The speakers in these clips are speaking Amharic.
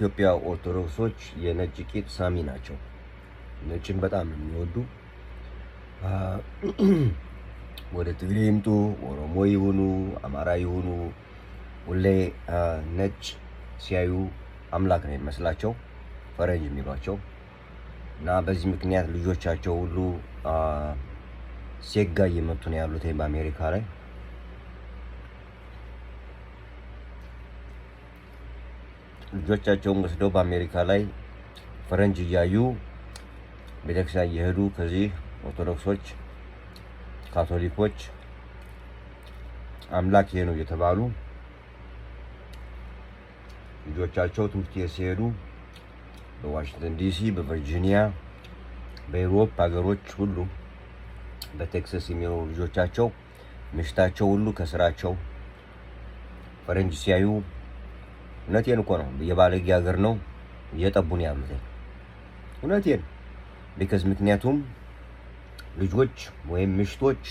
ኢትዮጵያ ኦርቶዶክሶች የነጭ ቂጥ ሳሚ ናቸው። ነጭን በጣም የሚወዱ ወደ ትግሬ ይምጡ፣ ኦሮሞ ይሁኑ፣ አማራ ይሁኑ ሁሌ ነጭ ሲያዩ አምላክ ነው የሚመስላቸው ፈረንጅ የሚሏቸው እና በዚህ ምክንያት ልጆቻቸው ሁሉ ሴጋ እየመቱ ነው ያሉት በአሜሪካ ላይ። ልጆቻቸውን ወስደው በአሜሪካ ላይ ፈረንጅ እያዩ ቤተክርስቲያን እየሄዱ ከዚህ ኦርቶዶክሶች፣ ካቶሊኮች አምላክ ይሄ ነው እየተባሉ ልጆቻቸው ትምህርት ቤት ሲሄዱ በዋሽንግተን ዲሲ፣ በቨርጂኒያ፣ በዩሮፕ ሀገሮች ሁሉ በቴክሳስ የሚኖሩ ልጆቻቸው ምሽታቸው ሁሉ ከስራቸው ፈረንጅ ሲያዩ እውነቴን እኮ ነው የባለጌ ሀገር ነው እየጠቡን ያሉት እውነቴን ቢካዝ ምክንያቱም ልጆች ወይም ምሽቶች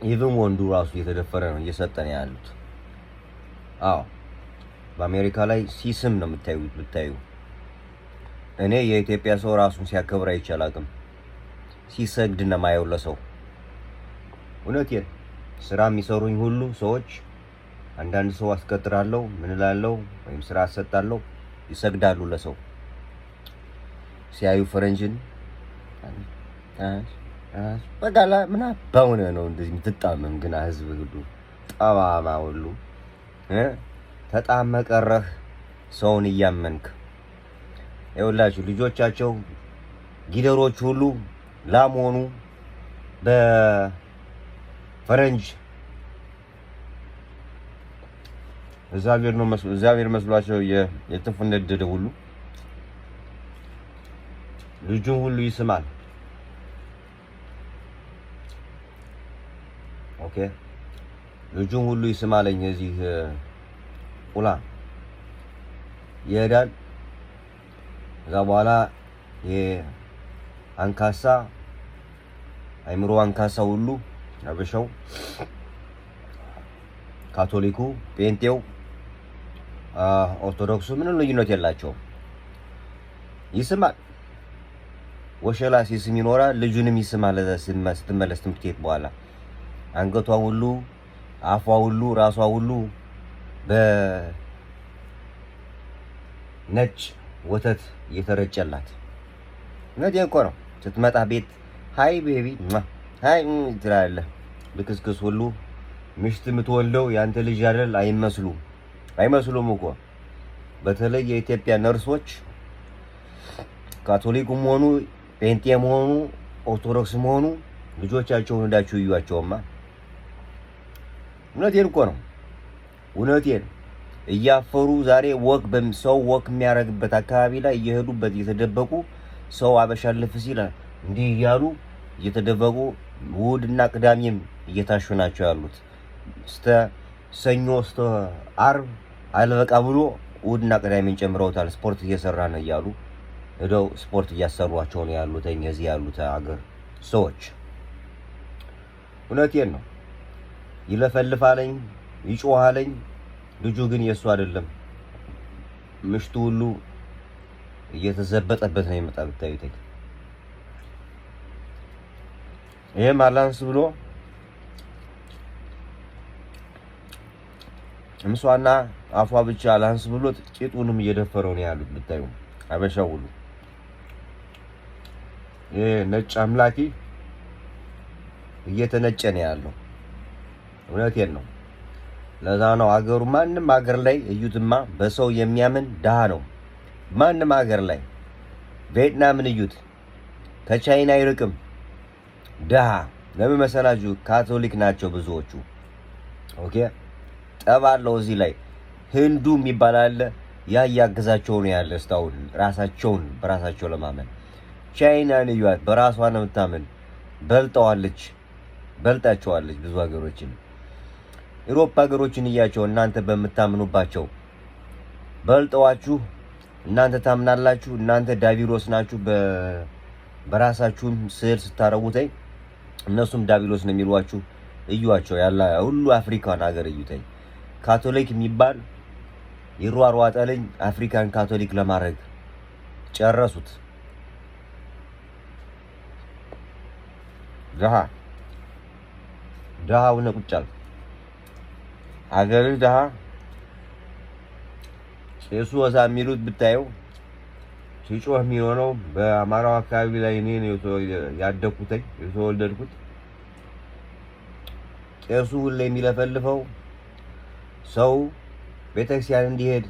ኢቭን ወንዱ ራሱ እየተደፈረ ነው እየሰጠን ያሉት። በአሜሪካ ላይ ሲስም ነው የምታዩ። እኔ የኢትዮጵያ ሰው ራሱን ሲያከብር አይቻላቅም ሲሰግድ ነው ማየው ለሰው። እውነቴን ስራ የሚሰሩኝ ሁሉ ሰዎች አንዳንድ ሰው አስቀጥራለሁ ምን እላለሁ ወይም ስራ አሰጣለሁ ይሰግዳሉ ለሰው ሲያዩ ፈረንጅን በጋላ ምን አባውነ ነው እንደዚህ የምትጣመም ግን ህዝብ ሁሉ ጠባማ ሁሉ ተጣመቀረህ ሰውን እያመንክ ይኸውላችሁ ልጆቻቸው ጊደሮች ሁሉ ላም ሆኑ በፈረንጅ እግዚአብሔር መስሏቸው የተፈነደደ ሁሉ ልጁን ሁሉ ይስማል። ኦኬ ልጁን ሁሉ ይስማለኝ እዚህ ቁላ ይሄዳል። ከዛ በኋላ የአንካሳ አይምሮ አንካሳ ሁሉ አበሻው፣ ካቶሊኩ፣ ጴንጤው፣ ኦርቶዶክሱ ምንም ልዩነት የላቸውም። ይስማል። ወሸላ ሲስም ይኖራል። ልጁንም ይስማል። ስትመለስ ትምህርት ቤት በኋላ አንገቷ ሁሉ አፏ ሁሉ ራሷ ሁሉ በነጭ ወተት እየተረጨላት እውነቴን እኮ ነው። ስትመጣ ቤት ሃይ ቤቢ ሃይ ትላለህ። ልክስክስ ሁሉ ምሽት የምትወልደው ያንተ ልጅ አይደል? አይመስሉም እኮ በተለይ የኢትዮጵያ ነርሶች ካቶሊክም ሆኑ ጴንጤም ሆኑ ኦርቶዶክስም ሆኑ ልጆቻቸውን እንዳችሁ እዩዋቸውማ። እውነቴን እኮ ነው። እውነቴን እያፈሩ ዛሬ ሰው ወክ የሚያደርግበት አካባቢ ላይ እየሄዱበት እየተደበቁ ሰው አበሻ ልፍ ሲል እንዲህ እያሉ እየተደበቁ እሑድና ቅዳሜም እየታሹ ናቸው ያሉት። እስከ ሰኞ እስከ ዓርብ አልበቃ ብሎ እሑድና ቅዳሜን ጨምረውታል። ስፖርት እየሰራ ነው እያሉ ሄደው ስፖርት እያሰሯቸው ነው ያሉት እዚህ ያሉት አገር ሰዎች። እውነቴን ነው። ይለፈልፋለኝ ይጮሃለኝ። ልጁ ግን የሱ አይደለም። ምሽቱ ሁሉ እየተዘበጠበት ነው የመጣ ብታዩት። ይሄም አላንስ ብሎ እምሷና አፏ ብቻ አላንስ ብሎ ቂጡንም እየደፈረው ነው ያሉት ብታዩ አበሻው ሁሉ። ይሄ ነጭ አምላኪ እየተነጨ ነው ያለው። እውነቴን ነው። ለዛ ነው አገሩ ማንም ሀገር ላይ እዩትማ በሰው የሚያምን ድሃ ነው። ማንም ሀገር ላይ ቪየትናምን እዩት፣ ከቻይና አይርቅም ድሃ። ለምን መሰላችሁ? ካቶሊክ ናቸው ብዙዎቹ። ኦኬ ጠባለው እዚህ ላይ ህንዱ የሚባል አለ። ያ ያገዛቸው ነው ያለ እስካሁን ራሳቸውን በራሳቸው ለማመን። ቻይናን እዩት፣ በራሷ ነው የምታምን። በልጣቸዋለች ብዙ ሀገሮችን። ዩሮፕ ሀገሮችን እያቸው እናንተ በምታምኑባቸው በልጠዋችሁ እናንተ ታምናላችሁ። እናንተ ዳቢሎስ ናችሁ። በራሳችሁም ስዕል ስታረጉተኝ እነሱም ዳቢሎስ ነው የሚሏችሁ። እዩዋቸው ያላ ሁሉ አፍሪካን ሀገር እዩተኝ። ካቶሊክ የሚባል ይሯሯጣልኝ አፍሪካን ካቶሊክ ለማድረግ ጨረሱት። ድሃው ነቁጫል አገር ድሃ ቄሱ ወዛ የሚሉት ብታየው ሲጮህ የሚሆነው በአማራው አካባቢ ላይ እኔ ያደኩት የተወለድኩት ቄሱ ሁሌ የሚለፈልፈው ሰው ቤተክርስቲያን እንዲሄድ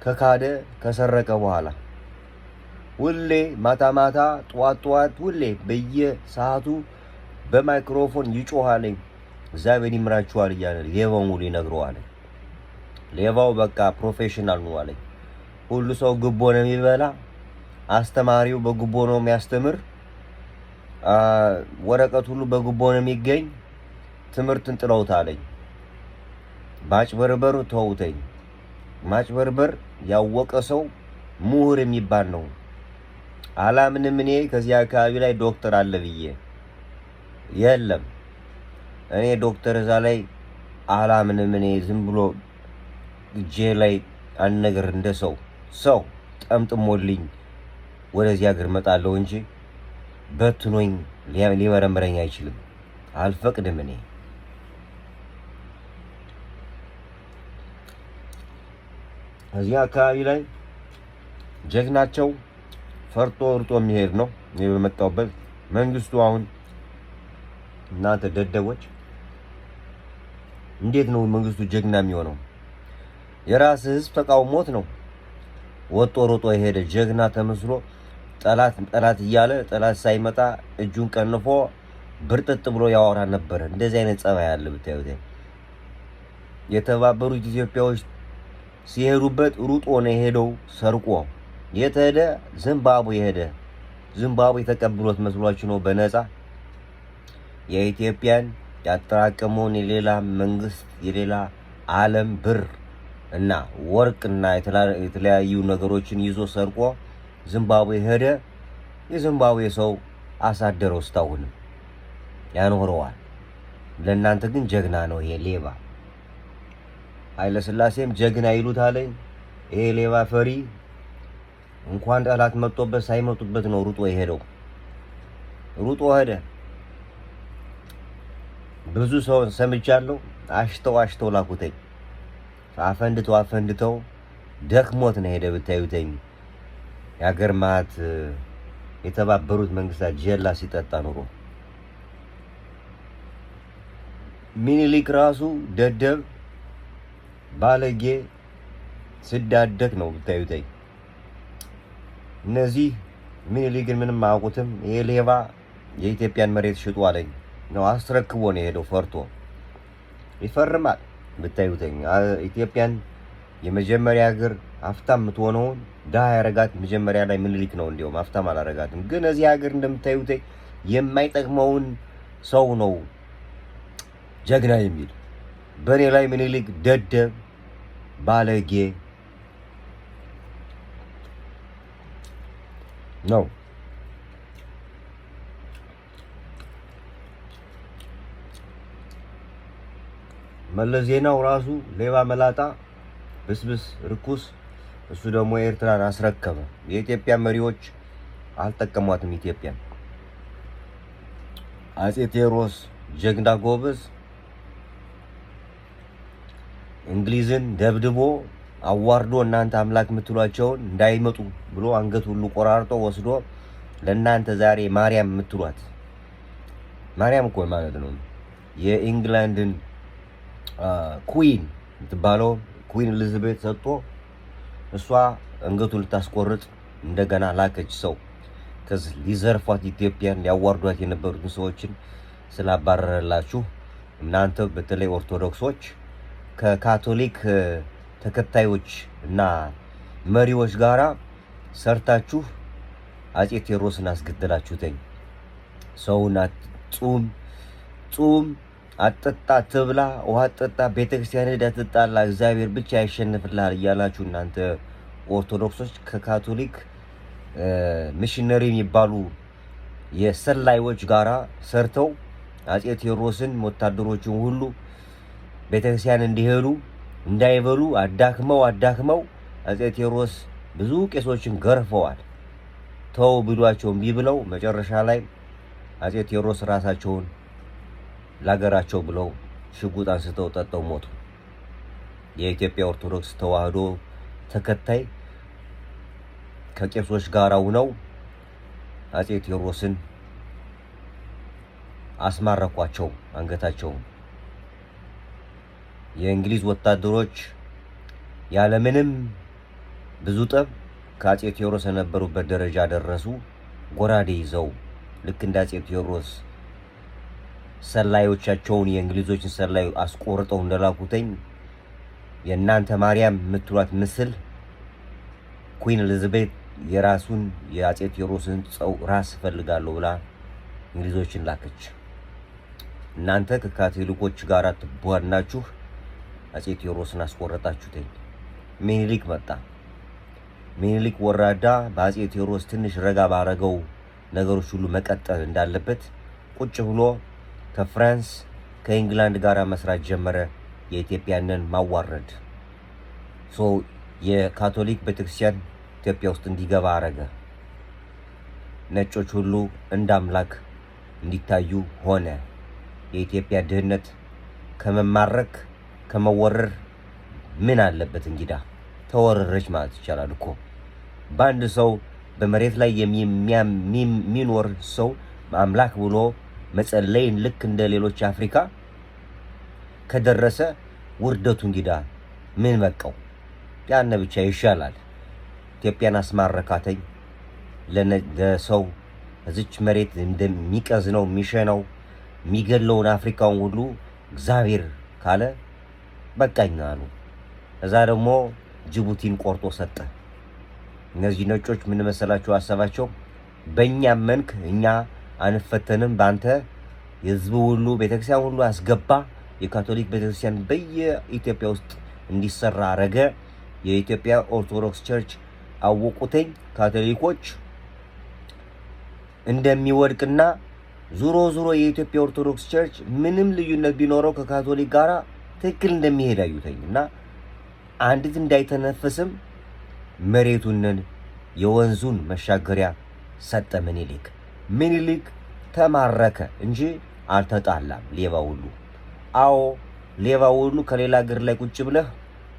ከካደ ከሰረቀ በኋላ ሁሌ ማታ ማታ ጠዋት ሁሌ በየሰዓቱ በማይክሮፎን ይጮሃልኝ እግዚአብሔር ይምራችኋል እያለ ሌባው ሙሉ ይነግረዋል። ሌባው በቃ ፕሮፌሽናል ነው አለኝ። ሁሉ ሰው ግቦ ነው የሚበላ፣ አስተማሪው በግቦ ነው የሚያስተምር፣ ወረቀት ሁሉ በግቦ ነው የሚገኝ፣ ትምህርትን ጥለውታለኝ። ማጭበርበር ተውተኝ። ማጭበርበር ያወቀ ሰው ምሁር የሚባል ነው። አላምንም እኔ ከዚህ አካባቢ ላይ ዶክተር አለ ብዬ የለም። እኔ ዶክተር እዛ ላይ አላምንም። እኔ ዝም ብሎ እጄ ላይ አንድ ነገር እንደ ሰው ጠምጥሞልኝ ወደዚህ ሀገር መጣለሁ እንጂ በትኖኝ ሊመረምረኝ አይችልም። አልፈቅድም። እኔ እዚህ አካባቢ ላይ ጀግናቸው ፈርጦ ወርጦ የሚሄድ ነው። እኔ በመጣሁበት መንግስቱ አሁን እናንተ ደደቦች እንዴት ነው መንግስቱ ጀግና የሚሆነው? የራስ ህዝብ ተቃውሞት ነው ወጦ ሮጦ የሄደ ጀግና ተመስሎ ጠላት እያለ ጠላት ሳይመጣ እጁን ቀንፎ ብርጥጥ ብሎ ያወራ ነበር። እንደዚህ አይነት ጸባይ ያለ ብታዩት የተባበሩት ኢትዮጵያዎች ሲሄዱበት ሩጦ ነው የሄደው ሰርቆ። የት ሄደ? ዚምባብዌ ሄደ። ዚምባብዌ ተቀብሎት መስሏችሁ ነው በነፃ የኢትዮጵያን ያጠራቀመውን የሌላ መንግስት የሌላ ዓለም ብር እና ወርቅና የተለያዩ ነገሮችን ይዞ ሰርቆ ዚምባብዌ ሄደ። የዚምባብዌ ሰው አሳደረው እስካሁንም ያኖረዋል። ለእናንተ ግን ጀግና ነው ይሄ ሌባ። ኃይለ ሥላሴም ጀግና ይሉታል። ይሄ ሌባ ፈሪ እንኳን ጠላት መጥቶበት ሳይመጡበት ነው ሩጦ የሄደው። ሩጦ ሄደ። ብዙ ሰው ሰምቻለሁ። አሽተው ላኩተኝ። አፈንድተው ደክሞት ነው ሄደ ብታዩተኝ። የሀገር ማት የተባበሩት መንግስታት ጀላ ሲጠጣ ኑሮ ሚኒሊክ ራሱ ደደብ ባለጌ ስዳደክ ነው ብታዩተኝ። እነዚህ ሚኒሊክን ምንም አያውቁትም። ይሄ ሌባ የኢትዮጵያን መሬት ሽጡ አለኝ ነው አስረክቦ ነው የሄደው። ፈርቶ ይፈርማል ብታዩተኝ። ኢትዮጵያን የመጀመሪያ ሀገር ሀብታም የምትሆነውን ድሃ ያረጋት መጀመሪያ ላይ ሚኒሊክ ነው። እንዲያውም ሀብታም አላረጋትም። ግን እዚህ ሀገር እንደምታዩተኝ የማይጠቅመውን ሰው ነው ጀግና የሚል። በእኔ ላይ ሚኒሊክ ደደብ ባለጌ ነው። መለስ ዜናው ራሱ ሌባ መላጣ ብስብስ ርኩስ። እሱ ደግሞ ኤርትራን አስረከበ። የኢትዮጵያ መሪዎች አልጠቀሟትም ኢትዮጵያን። አጼ ቴዎድሮስ ጀግና ጎበዝ እንግሊዝን ደብድቦ አዋርዶ እናንተ አምላክ የምትሏቸውን እንዳይመጡ ብሎ አንገት ሁሉ ቆራርጦ ወስዶ ለእናንተ ዛሬ ማርያም የምትሏት ማርያም እኮ ማለት ነው የኢንግላንድን ኩዊን የምትባለው ኩዊን ኤሊዛቤት ሰጥቶ እሷ አንገቱን ልታስቆርጥ እንደገና ላከች ሰው። ከዚህ ሊዘርፏት ኢትዮጵያን ሊያዋርዷት የነበሩትን ሰዎችን ስላባረረላችሁ እናንተ በተለይ ኦርቶዶክሶች ከካቶሊክ ተከታዮች እና መሪዎች ጋራ ሰርታችሁ አጼ ቴዎድሮስን አስገደላችሁተኝ። ሰውና ጹም አጠጣ ትብላ ውሃ አጠጣ ቤተክርስቲያን ሄዳ ትጣላ እግዚአብሔር ብቻ ያሸንፍልሃል እያላችሁ እናንተ ኦርቶዶክሶች ከካቶሊክ ሚሽነሪ የሚባሉ የሰላዮች ጋራ ሰርተው አጼ ቴዎድሮስን ወታደሮችን ሁሉ ቤተክርስቲያን እንዲሄዱ እንዳይበሉ አዳክመው አጼ ቴዎድሮስ ብዙ ቄሶችን ገርፈዋል። ተው ብሏቸው እምቢ ብለው መጨረሻ ላይ አጼ ቴዎድሮስ ራሳቸውን ለሀገራቸው ብለው ሽጉጥ አንስተው ጠጠው ሞቱ። የኢትዮጵያ ኦርቶዶክስ ተዋህዶ ተከታይ ከቄሶች ጋር ሆነው አጼ ቴዎድሮስን አስማረኳቸው አንገታቸውን። የእንግሊዝ ወታደሮች ያለምንም ብዙ ጠብ ከአጼ ቴዎድሮስ የነበሩበት ደረጃ ደረሱ። ጎራዴ ይዘው ልክ እንደ አጼ ቴዎድሮስ ሰላዮቻቸውን የእንግሊዞችን ሰላይ አስቆርጠው እንደላኩተኝ የእናንተ ማርያም የምትሏት ምስል ኩዊን ኤሊዛቤት የራሱን የአጼ ቴዎድሮስን ራስ ፈልጋለሁ ብላ እንግሊዞችን ላከች። እናንተ ከካቶሊኮች ጋር ትቧናችሁ አጼ ቴዎድሮስን አስቆረጣችሁተኝ። ሚኒሊክ መጣ። ሚኒሊክ ወራዳ በአጼ ቴዎድሮስ ትንሽ ረጋ ባረገው ነገሮች ሁሉ መቀጠል እንዳለበት ቁጭ ብሎ ከፍራንስ ከእንግላንድ ጋር መስራት ጀመረ። የኢትዮጵያንን ማዋረድ የካቶሊክ ቤተክርስቲያን ኢትዮጵያ ውስጥ እንዲገባ አረገ። ነጮች ሁሉ እንደ አምላክ እንዲታዩ ሆነ። የኢትዮጵያ ድህነት ከመማረክ ከመወረር ምን አለበት እንግዳ ተወረረች ማለት ይቻላል እኮ። በአንድ ሰው በመሬት ላይ የሚኖር ሰው አምላክ ብሎ መጸለይን ልክ እንደ ሌሎች አፍሪካ ከደረሰ ውርደቱ እንግዳ ምን በቃው? ያነ ብቻ ይሻላል። ኢትዮጵያን አስማረካተኝ። ለሰው እዚች መሬት እንደሚቀዝነው የሚሸነው የሚገለውን አፍሪካውን ሁሉ እግዚአብሔር ካለ በቃኝ አሉ። እዛ ደግሞ ጅቡቲን ቆርጦ ሰጠ። እነዚህ ነጮች ምን መሰላችሁ ሐሳባቸው? በእኛ መንክ እኛ አንፈተንም፣ ባንተ የህዝቡ ሁሉ ቤተክርስቲያን ሁሉ አስገባ። የካቶሊክ ቤተክርስቲያን በየኢትዮጵያ ውስጥ እንዲሰራ አረገ። የኢትዮጵያ ኦርቶዶክስ ቸርች አወቁተኝ ካቶሊኮች እንደሚወድቅና ዙሮ የኢትዮጵያ ኦርቶዶክስ ቸርች ምንም ልዩነት ቢኖረው ከካቶሊክ ጋራ ትክክል እንደሚሄድ አዩተኝና አንዲት እንዳይተነፈስም መሬቱንን የወንዙን መሻገሪያ ሰጠ ምኒልክ ተማረከ እንጂ አልተጣላም። ሌባ ሁሉ አዎ ሌባ ሁሉ ከሌላ ሀገር ላይ ቁጭ ብለህ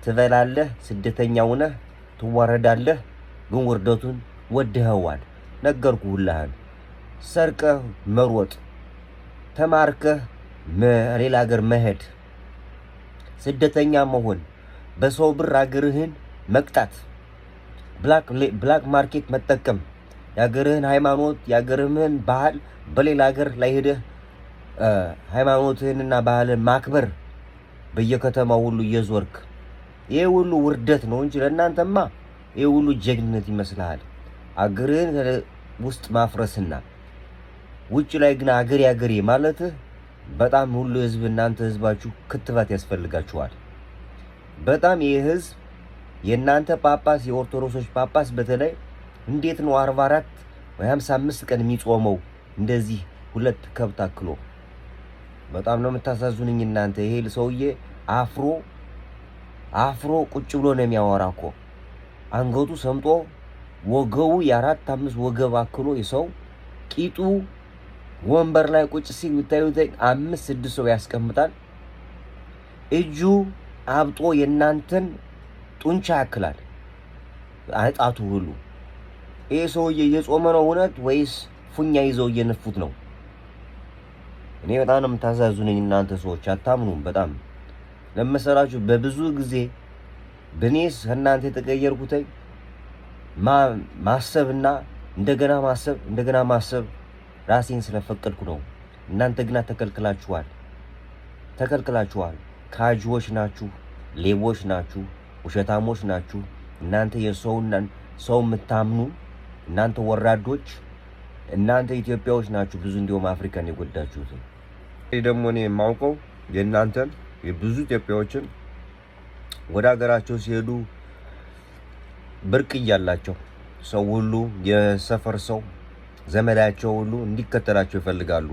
ትበላለህ፣ ስደተኛው ነህ፣ ትዋረዳለህ። ግን ውርደቱን ወደኸዋል። ነገርኩህ ሁላህን። ሰርቀህ መሮጥ፣ ተማርከህ ሌላ ሀገር መሄድ፣ ስደተኛ መሆን፣ በሰው ብር ሀገርህን መቅጣት፣ ብላክ ማርኬት መጠቀም፣ የሀገርህን ሃይማኖት የሀገርህን ባህል በሌላ ሀገር ላይ ሄደህ ሃይማኖትህንና ባህልን ማክበር በየከተማው ሁሉ እየዞርክ ይሄ ሁሉ ውርደት ነው እንጂ ለእናንተማ ይሄ ሁሉ ጀግንነት ይመስልሃል። አገርህን ውስጥ ማፍረስና ውጭ ላይ ግን አገሬ ማለትህ በጣም ሁሉ ህዝብ እናንተ ህዝባችሁ ክትባት ያስፈልጋችኋል። በጣም ይሄ ህዝብ የእናንተ ጳጳስ የኦርቶዶክሶች ጳጳስ በተለይ እንዴት ነው 44 ወይ 55 ቀን የሚጾመው እንደዚህ ሁለት ከብት አክሎ? በጣም ነው የምታሳዝኑኝ እናንተ። ይሄ ሰውዬ አፍሮ ቁጭ ብሎ ነው የሚያወራ እኮ። አንገቱ ሰምጦ ወገቡ የ4-5 ወገብ አክሎ የሰው ቂጡ ወንበር ላይ ቁጭ ሲል ብታዩት 5-6 ሰው ያስቀምጣል። እጁ አብጦ የእናንተን ጡንቻ ያክላል አይጣቱ ሁሉ። ይሄ ሰውዬ እየጾመ ነው እውነት ወይስ ፉኛ ይዘው እየነፉት ነው? እኔ በጣም ነው የምታሳዝኑኝ እናንተ ሰዎች፣ አታምኑም። በጣም ለመሰራችሁ በብዙ ጊዜ በኔስ እናንተ የተቀየርኩት ማሰብና እንደገና ማሰብ ራሴን ስለፈቀድኩ ነው። እናንተ ግና ተከልክላችኋል። ካጅዎች ናችሁ፣ ሌቦች ናችሁ፣ ውሸታሞች ናችሁ። እናንተ ሰው የምታምኑ እናንተ ወራዶች፣ እናንተ ኢትዮጵያዎች ናችሁ። ብዙ እንዲሁም አፍሪካን የጎዳችሁት። ይሄ ደግሞ እኔ የማውቀው የእናንተን የብዙ ኢትዮጵያዎችን ወደ ሀገራቸው ሲሄዱ ብርቅ እያላቸው ሰው ሁሉ የሰፈር ሰው ዘመዳቸው ሁሉ እንዲከተላቸው ይፈልጋሉ።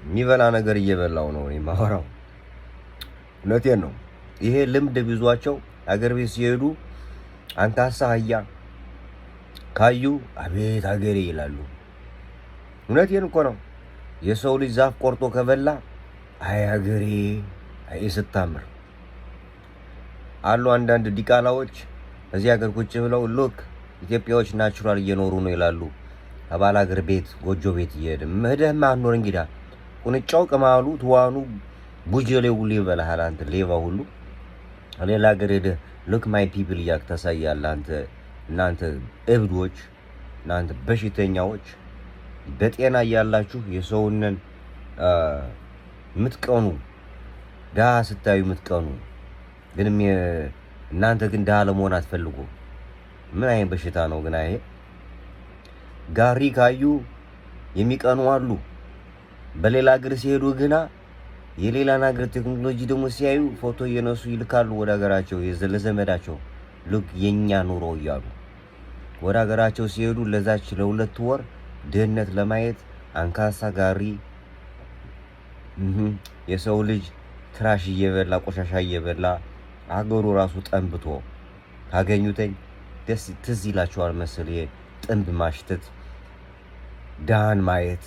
የሚበላ ነገር እየበላው ነው እኔ ማወራው። እውነቴን ነው። ይሄ ልምድ ብዙዋቸው አገር ቤት ሲሄዱ አንካሳ አህያ ካዩ አቤት አገሬ ይላሉ። እውነቴን እኮ ነው። የሰው ልጅ ዛፍ ቆርጦ ከበላ አይ አገሬ አይ ስታምር አሉ። አንዳንድ ዲቃላዎች እዚህ ሀገር ቁጭ ብለው ሎክ ኢትዮጵያዎች ናቹራል እየኖሩ ነው ይላሉ። አባል ሀገር ቤት ጎጆ ቤት እየሄደ መሄደህማ አኖር እንግዳ ቁንጫው ቅማሉ ትዋኑ ቡጀሌው ሁሉ ይበላሃል። አንተ ሌባ ሁሉ ሌላ ሀገር ሄደህ ሉክ ማይ ፒፕል እያልክ ታሳያለህ። እናንተ እብዶች፣ እናንተ በሽተኛዎች በጤና እያላችሁ የሰውንን ምትቀኑ ድሃ ስታዩ ምትቀኑ ግን እናንተ ግን ድሃ ለመሆን አትፈልጉ። ምን አይነት በሽታ ነው ግን ይሄ? ጋሪ ካዩ የሚቀኑ አሉ። በሌላ ሀገር ሲሄዱ ግና የሌላን ሀገር ቴክኖሎጂ ደግሞ ሲያዩ ፎቶ እየነሱ ይልካሉ ወደ ሀገራቸው ለዘመዳቸው ልክ የኛ ኑሮ እያሉ ወደ ሀገራቸው ሲሄዱ ለዛች ለሁለት ወር ድህነት ለማየት አንካሳ ጋሪ የሰው ልጅ ትራሽ እየበላ ቆሻሻ እየበላ አገሩ ራሱ ጠንብቶ ካገኙተኝ ደስ ትዝ ይላቸዋል መሰል። ጥንብ ማሽተት፣ ዳን ማየት፣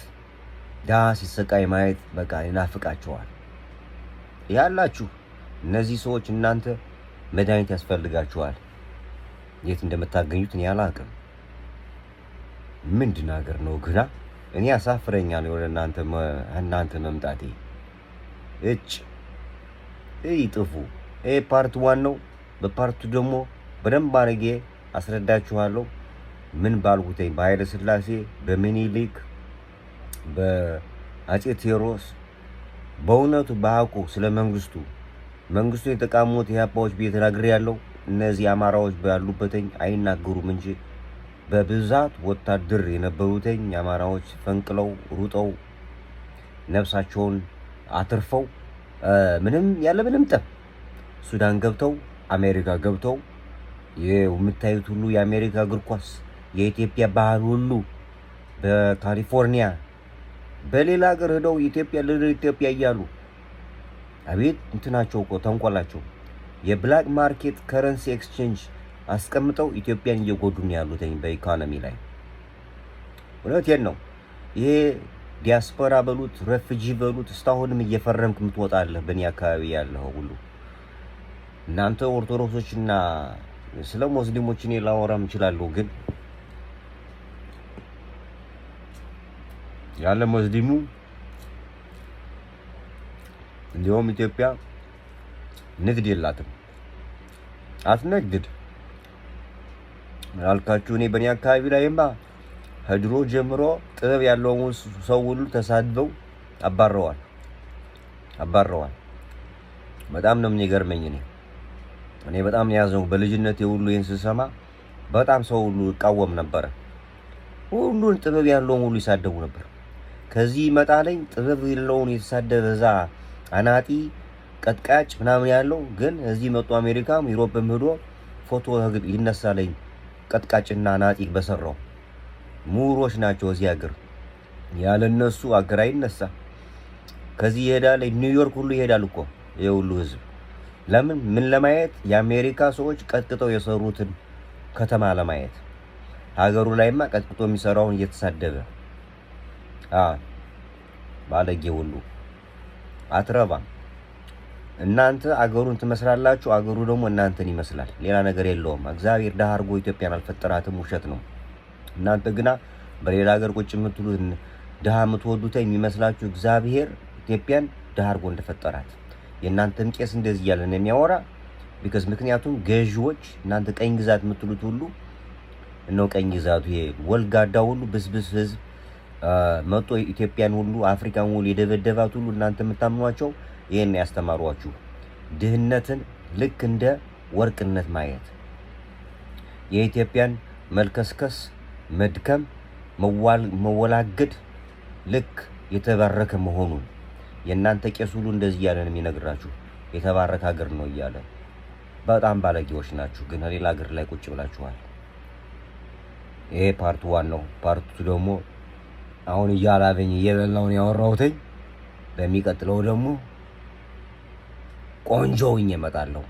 ዳ ሲሰቃይ ማየት በቃ ይናፍቃቸዋል ያላችሁ እነዚህ ሰዎች። እናንተ መድኃኒት ያስፈልጋችኋል። የት እንደምታገኙት እኔ አላውቅም። ምንድን ሀገር ነው ግና? እኔ ያሳፍረኛል ወደ እናንተ መምጣቴ። ይጥፉ። ይሄ ፓርት 1 ነው። በፓርቱ ደግሞ በደንብ አድርጌ አስረዳችኋለሁ። ምን ባልኩተኝ በኃይለ ሥላሴ፣ በሚኒሊክ፣ በአፄ ቴዎድሮስ በእውነቱ በሐቁ ስለ መንግስቱ የተቃወሙት የአባዎች ቤት ተናግሬያለሁ። እነዚህ አማራዎች ባሉበትኝ አይናገሩም እንጂ በብዛት ወታደር የነበሩትኝ አማራዎች ፈንቅለው ሩጠው ነፍሳቸውን አትርፈው ምንም ጠብ ሱዳን ገብተው አሜሪካ ገብተው የምታዩት ሁሉ የአሜሪካ እግር ኳስ የኢትዮጵያ ባህል ሁሉ በካሊፎርኒያ በሌላ ሀገር ሄደው ኢትዮጵያ እያሉ አቤት እንትናቸው እኮ ተንቆላቸው የብላክ ማርኬት ከረንሲ ኤክስቼንጅ አስቀምጠው ኢትዮጵያን እየጎዱ ነው ያሉት በኢኮኖሚ ላይ። እውነቴን ነው። ይሄ ዲያስፖራ በሉት ሬፊጂ በሉት እስካሁንም እየፈረምክ የምትወጣለህ በእኔ አካባቢ ያለው ሁሉ። እናንተ ኦርቶዶክሶችና ስለ ሙስሊሞች እኔ ላወራም እችላለሁ፣ ግን ያለ ሙስሊሙ እንዲሁም ኢትዮጵያ ንግድ የላትም። አትነግድ አልካችሁ። እኔ በእኔ አካባቢ ላይማ ከድሮ ጀምሮ ጥበብ ያለውን ሰው ሁሉ ተሳድበው አባረዋል። በጣም ነው የሚገርመኝ። እኔ በጣም ያዘው በልጅነት የሁሉ ይሄን ስሰማ በጣም ሰው ሁሉ ይቃወም ነበር። ሁሉን ጥበብ ያለውን ሁሉ ይሳደቡ ነበር። ከዚህ ይመጣለኝ ጥበብ የለውን የተሳደበ እዛ አናጢ ቀጥቃጭ ምናምን ያለው ግን እዚህ መጡ አሜሪካም ዩሮፕም ሄዶ ፎቶ ይነሳለኝ ቀጥቃጭና አናጢ በሰራው ምሁሮች ናቸው እዚህ ሀገር። ያለነሱ ሀገር አይነሳ። ከዚህ ይሄዳል ኒውዮርክ ሁሉ ይሄዳል እኮ የሁሉ ህዝብ። ለምን ምን ለማየት? የአሜሪካ ሰዎች ቀጥቅጠው የሰሩትን ከተማ ለማየት። ሀገሩ ላይማ ቀጥቅጦ የሚሰራውን እየተሳደበ ባለጌ ሁሉ አትረባም። እናንተ አገሩን ትመስላላችሁ፣ አገሩ ደግሞ እናንተን ይመስላል። ሌላ ነገር የለውም። እግዚአብሔር ደሃ አድርጎ ኢትዮጵያን አልፈጠራትም፣ ውሸት ነው። እናንተ ግና በሌላ ሀገር ቁጭ የምትሉት ደሃ የምትወዱት የሚመስላችሁ እግዚአብሔር ኢትዮጵያን ደሃ አድርጎ እንደፈጠራት። የእናንተም ቄስ እንደዚህ እያለ ነው የሚያወራ። ምክንያቱም ገዢዎች እናንተ ቀኝ ግዛት የምትሉት ሁሉ እነው ቀኝ ግዛቱ ይሄ ወልጋዳ ሁሉ ብስብስ ህዝብ መጥቶ ኢትዮጵያን ሁሉ አፍሪካን ሁሉ የደበደባት ሁሉ እናንተ የምታምኗቸው ይሄን ያስተማሯችሁ። ድህነትን ልክ እንደ ወርቅነት ማየት፣ የኢትዮጵያን መልከስከስ፣ መድከም፣ መወላገድ ልክ የተባረከ መሆኑን የእናንተ ቄስ ሁሉ እንደዚህ እያለ ነው የሚነግራችሁ። የተባረከ ሀገር ነው እያለ። በጣም ባለጌዎች ናችሁ። ግን ሌላ ሀገር ላይ ቁጭ ብላችኋል። ይሄ ፓርት 1 ነው። ፓርት 2 ደግሞ አሁን እያላበኝ እየበላውን ያወራሁትኝ። በሚቀጥለው ደግሞ ቆንጆ ሆኜ እመጣለሁ።